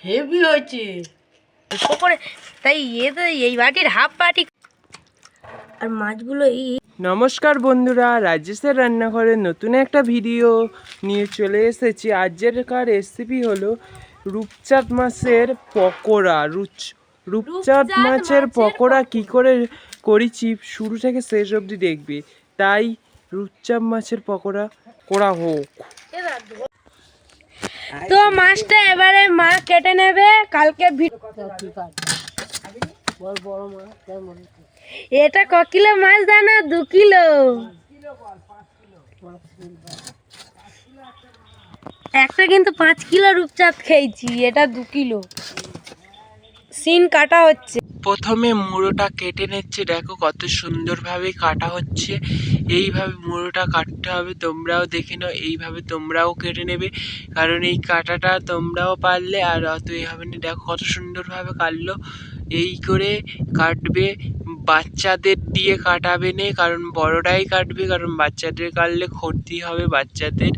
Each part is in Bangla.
হেভি হয়েছে করে, তাই তো এই বাটির হাফ বাটি। আর মাছগুলো এই। নমস্কার বন্ধুরা, রাজেশের রান্নাঘরের নতুন একটা ভিডিও নিয়ে চলে এসেছি। আজকের রেসিপি হলো রূপচাঁদ মাছের পকোড়া। রূপচাঁদ মাছের পকোড়া কি করে করেছি শুরু থেকে শেষ অবধি দেখবে। তাই রূপচাঁদ মাছের পকোড়া করা হোক। তো মাছটা এবারে মা কেটে নেবে। কালকে এটা ক কিলো মাছ দানা? 2 কিলো। একটা কিন্তু 5 কিলো রূপচাঁদ খেয়েছি, এটা 2 কিলো। সিন কাটা হচ্ছে। প্রথমে মুড়োটা কেটে নিচ্ছে, দেখো কত সুন্দরভাবে কাটা হচ্ছে। এইভাবে মুড়োটা কাটতে হবে, তোমরাও দেখে নাও, এইভাবে তোমরাও কেটে নেবে, কারণ এই কাটাটা তোমরাও পারলে আর অতই হবে না। দেখো কত সুন্দরভাবে কাটলো। এই করে কাটবে, বাচ্চাদের দিয়ে কাটাবে না, কারণ বড়রাই কাটবে, কারণ বাচ্চাদের কাটলে ক্ষতি হবে বাচ্চাদের।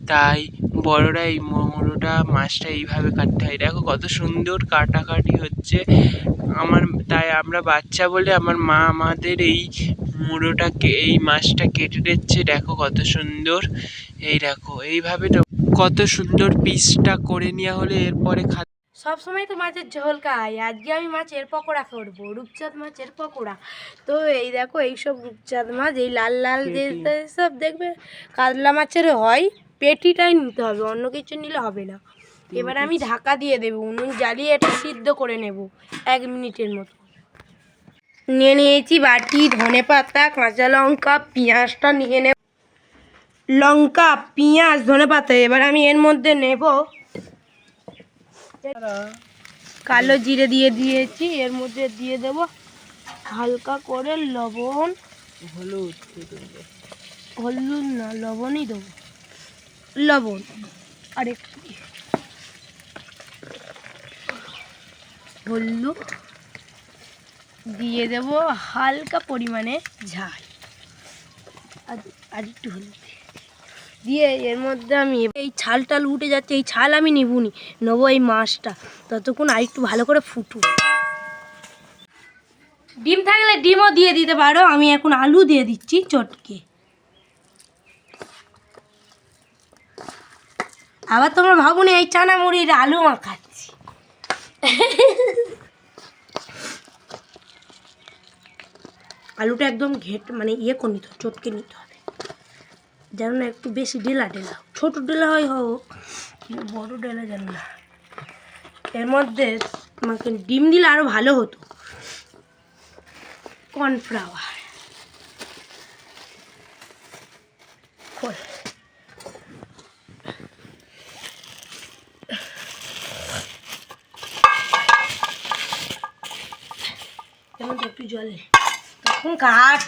তাই বড়রা এই মুড়োটা মাছটা এইভাবে কাটতে হয়। দেখো কত সুন্দর কাটাকাটি হচ্ছে। তাই আমরা বাচ্চা বলে আমার মা আমাদের এই মুড়োটাকে, এই মাছটা কেটে দিচ্ছে। দেখো কত সুন্দর। এই দেখো এইভাবে তো কত সুন্দর পিসটা করে নেওয়া হলে এরপরে সব সময় তো মাছের ঝোল খাই, আজকে আমি মাছের পকোড়া করবো, রূপচাঁদ মাছের পকোড়া। তো এই দেখো এইসব রূপচাঁদ মাছ, এই লাল লাল যে সব দেখবে কাতলা মাছের হয়, পেটিটাই নিতে হবে, অন্য কিছু নিলে হবে না। এবার আমি ঢাকা দিয়ে দেবো, উনুন জ্বালিয়ে এটা সিদ্ধ করে নেব 1 মিনিটের মতো। নিয়ে নিয়েছি বাটি ধনে পাতা, কাঁচা লঙ্কা, পেঁয়াজটা নিয়ে নেব। লঙ্কা, পেঁয়াজ, ধনে পাতা। এবার আমি এর মধ্যে নেব কালো জিরে দিয়ে দিয়েছি, এর মধ্যে দিয়ে দেব হালকা করে লবণ, হলুদ না লবণই দেবো, লবণ আর একটু হলুদ দিয়ে দেব, হালকা পরিমাণে ঝাল আর একটু হলুদ দিয়ে এর মধ্যে আমি এই ছাল টাল উঠে যাচ্ছে, এই ছাল আমি নেবো এই মাছটা। ততক্ষণ আর একটু ভালো করে ফুটু। ডিম থাকলে ডিমও দিয়ে দিতে পারো, আমি এখন আলু দিয়ে দিচ্ছি চটকে। আবার তোমরা ভাবুনি এই চানা মুড়ির আলু মাখাচ্ছি। আলুটা একদম মানে করে নিতে হবে, চটকে নিতে হবে, যেন না একটু বেশি ডেলা ডেলা, ছোটো ডেলা হয় হোক, বড় ডেলা যেন না। এর মধ্যে আমাকে ডিম দিলে আরও ভালো হতো। কর্নফ্লাওয়ার এর মধ্যে একটু জলে তখন কাট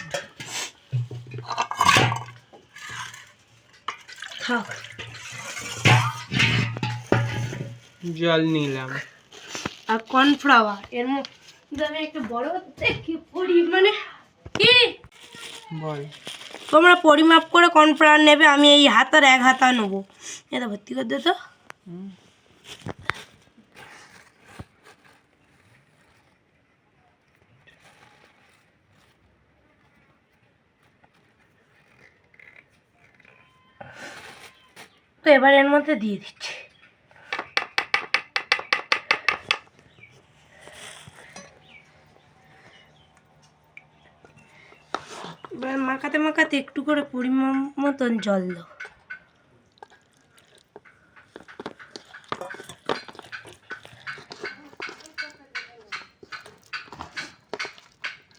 থাক, জল নিলাম। আর কর্নফ্লাওয়ার এর মধ্যে আমি একটা বড় দেখি পরিমাণে কি বল, তোমরা পরিমাপ করে কর্নফ্লাওয়ার নেবে, আমি এই হাতার 1 হাতা নেবো। এটা ভর্তি করে দে তো। তো এবার এর মধ্যে দিয়ে দিচ্ছি। এবার মাখাতে মাখাতে একটু করে পরিমাণ মতন জল দাও।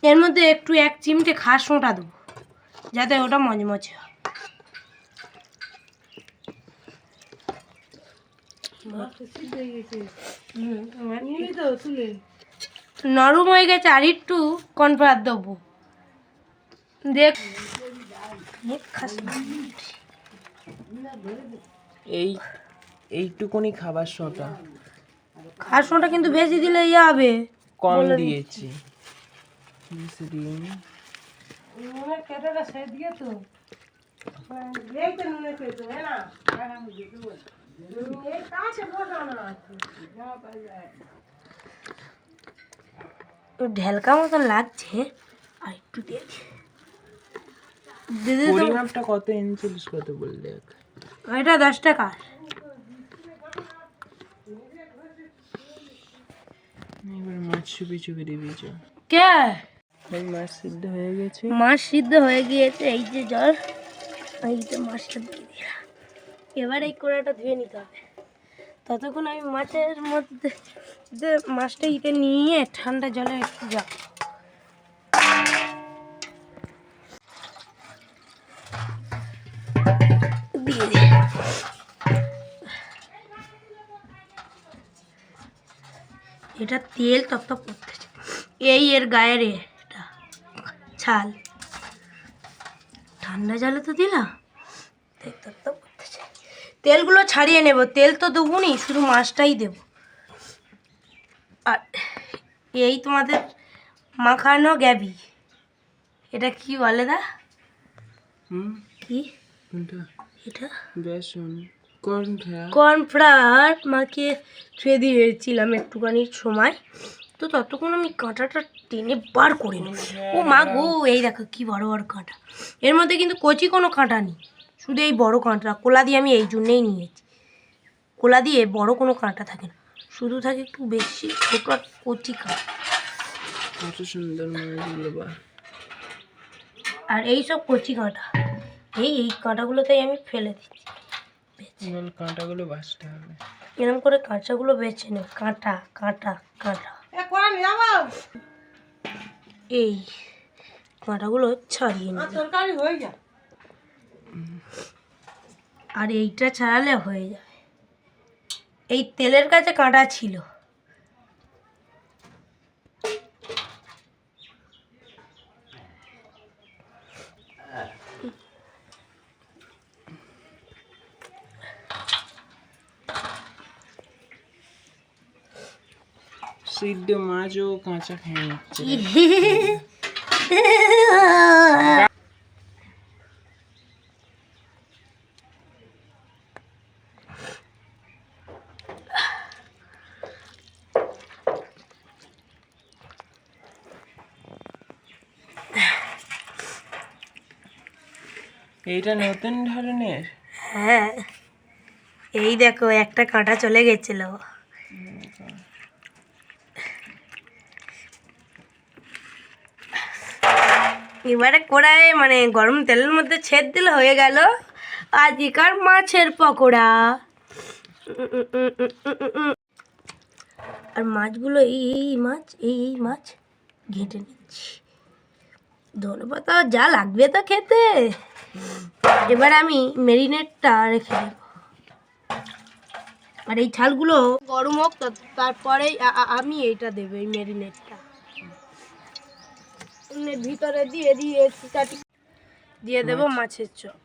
এর মধ্যে একটু 1 চিমটে খাস মোটা দেবো, যাতে ওটা মচমচে হয়। নরম হয়ে গেছে, আর একটু কর্নফ্লাওয়ার দেবো। দেখ এইটুকুনি খাবার সোঁটা, খাসটা কিন্তু বেশি দিলে হবে, কম দিয়েছি। ঢেলকা মতন লাগছে, আর একটু দিয়ে দিদি। পরিমাপটা কত এনেছিলিস, কত বললে? এটা 10 টাকা। এবার মাছ চুপি চুপি দিবি। কে? মাছ সিদ্ধ হয়ে গেছে। মাছ সিদ্ধ হয়ে গিয়েছে, এই যে জল, এই যে মাছটা দিয়ে দিলাম। এবার এই কড়াটা ধুয়ে নিতে হবে। ততক্ষণ আমি মাছের মধ্যে যে মাছটা নিয়ে ঠান্ডা জলে একটু যাও। দিয়ে দিই। এটা তেল তপ্তপ করতেছে, এর গায়ের এটা ছাল। ঠান্ডা জলে তো দিলাম, তেল তপ্তপ করতেছে। তেলগুলো ছাড়িয়ে নেব, তেল তো দেবো নি, শুধু মাছটাই দেব। আর এই তোমাদের মাখানো গ্যাবি, এটা কি বলে দা? কি এটা? বেসন, কর্নফ্লাওয়ার মাখিয়ে ছুঁয়ে দিয়েছিলাম একটুখানি সময়। তো ততক্ষণ আমি কাঁটাটা টেনে বার করে নেব। ও মা গো, এই দেখো কি বড় বড় কাঁটা। এর মধ্যে কিন্তু কচি কোনো কাঁটা নেই, শুধু এই বড় কাঁটা। কোলা দিয়ে আমি এই জন্যেই নিয়েছি, কোলা দিয়ে বড় কোনো কাঁটা থাকে না, শুধু থাকে একটু বেশি ছোটো আর কচি কাঁটা। কত সুন্দর মাছগুলো বা। আর এই সব কচি কাঁটা, এই কাঁটাগুলোতেই আমি ফেলে দিচ্ছি। কাঁটাগুলো বাছতে হবে, এরকম করে কাঁচাগুলো বেছে নেব। কাঁটা কাঁটা কাঁটা, এই কাঁটাগুলো ছাড়িয়ে নেব। আর এইটা ছাড়ালে হয়ে যাবে। এই তেলের কাছে কাঁটা ছিল, সিদ্ধ মাছও কাঁচা খেয়ে নিচ্ছে। এইটা নতুন ধরনের। হ্যাঁ, এই দেখো একটা কাঁটা চলে গেছিল। এবারে কড়াইয়ে মানে গরম তেলের মধ্যে ছেদ দিলে হয়ে গেল আজিকার মাছের পকোড়া। আর মাছগুলো এই মাছ ঘেঁটে নিচ্ছি। ধনেপাতা যা লাগবে তো খেতে। এবার আমি মেরিনেটটা রেখে দেব। আর এই ছালগুলো গরম হোক, তারপরে আমি এইটা দেবো, এই মেরিনেটটা ভিতরে দিয়ে দিয়ে দেবো মাছের চপ।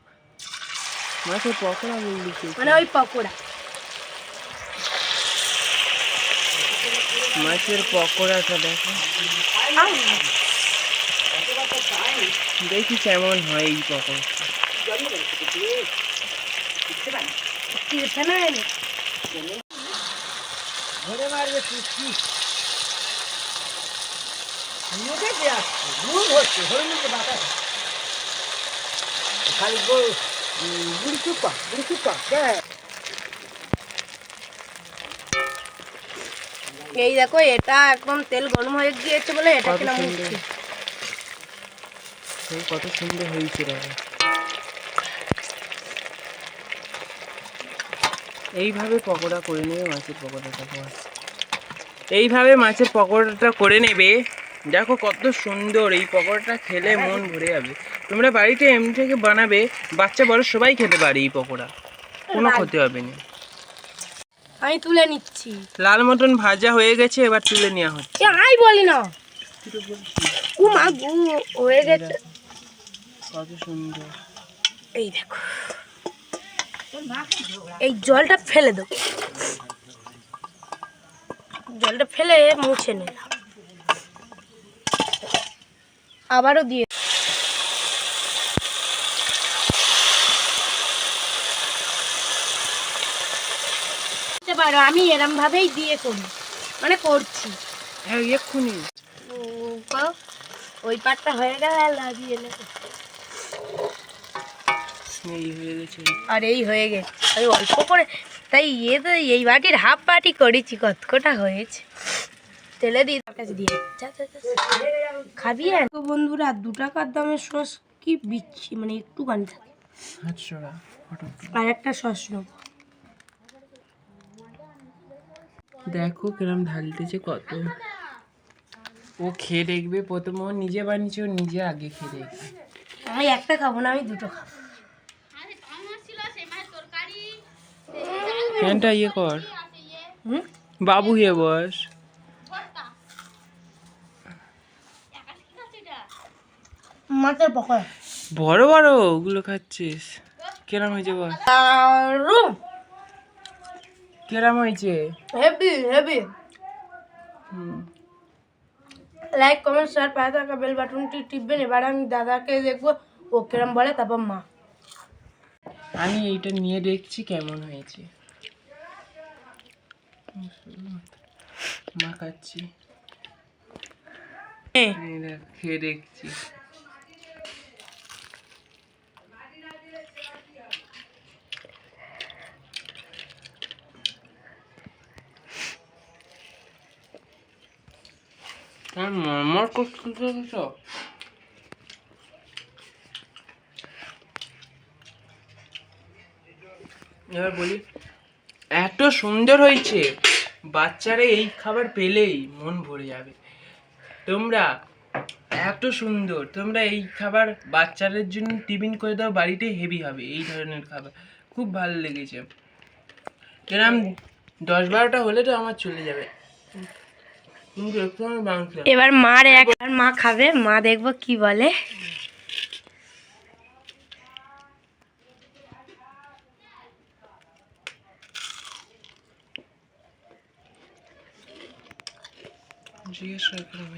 মাছের পকোড়া বলছি, মানে ওই পকোড়া, মাছের পকোড়াটা দেখো, দেখি কেমন হয় এই পকোড়া। এই দেখো, এটা একদম তেল গরম হয়ে গিয়েছে বলে এটা কিনা মুখছি। কত সুন্দর হয়েছে। এইভাবে পকোড়া করে নেবে মাছের পকোড়াটা। এইভাবে মাছের পকোড়াটা করে নেবে, দেখো কত সুন্দর। এই পকোড়াটা খেলে মন ভরে যাবে। তোমরা বাড়িতে এমনি থেকে বানাবে, বাচ্চা বড় সবাই খেতে পারে এই পকোড়া, কোনো ক্ষতি হবে না। আমি তুলে নিচ্ছি। লাল মতন ভাজা হয়ে গেছে, এবার তুলে নেওয়া হচ্ছে। আই বলি না, ও মা গো, হয়ে গেছে। কত সুন্দর। এই দেখো, এই জলটা ফেলে দেবো, জলটা ফেলে মুছে নিলাম। আবারও দিয়ে আর আমি এরম ভাবেই দিয়ে করি, মানে করছি। হ্যাঁ এক্ষুনি করো। ওই পাটটা হয়ে গেল আর লাগিয়ে নেবো। এই হয়ে গেছে। আর এই হয়ে গেছে, আমি অল্প করে, তাই তো এই বাটির হাফ বাটি করেছি, কতটা হয়েছে। তেলে দিয়ে তার কাছে দিয়ে যা, যা, যা। খাবি? আর তো বন্ধুরা 2 টাকার দামের সস কি বিচ্ছি, মানে একটুখানি থাকে। আর একটা সস নেবো। দেখো কিরম ঢালতেছে, কত ও খেয়ে দেখবে। প্রথমে ও নিজে বানিয়েছে, ও নিজে আগে খেয়ে দেখবে। আমি একটা খাবো না, আমি 2টো খাবো। ফ্যানটা ইয়ে কর, বাবু হে বস। মাছের পকোড়া বড় বড় ওগুলো খাচ্ছিস, কেরাম হয়েছে বল, কেরাম হয়েছে? Heavy heavy. হুম। লাইক কমেন্ট শেয়ার পাশে থাকা বেল বাটনটি টিপবেন। এবার আমি দাদাকে দেখবো ও কিরম বলে, তারপর মা। আমি এইটা নিয়ে দেখছি কেমন হয়েছে, মাখাচ্ছি, এই দেখ, খেয়ে দেখছি। মরমর করতে তো এবার বলি, এত সুন্দর হয়েছে, বাচ্চারা এই খাবার পেলেই মন ভরে যাবে। তোমরা এত সুন্দর, তোমরা এই খাবার বাচ্চাদের জন্য টিফিন করে দাও, বাড়িতে হেভি হবে এই ধরনের খাবার, খুব ভালো লেগেছে। এরম 10-12টা হলে তো আমার চলে যাবে। এবার মা খাবে, মা দেখবো কি বলে।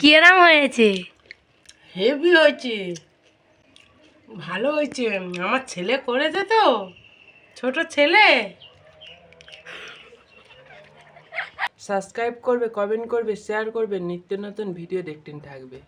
কিরম হয়েছে? হেভি হয়েছে, ভালো হয়েছে। আমার ছেলে করেছে তো, ছোট ছেলে। সাবস্ক্রাইব করবে, কমেন্ট করবে, শেয়ার করবে, নিত্য নতুন ভিডিও দেখতে থাকবে।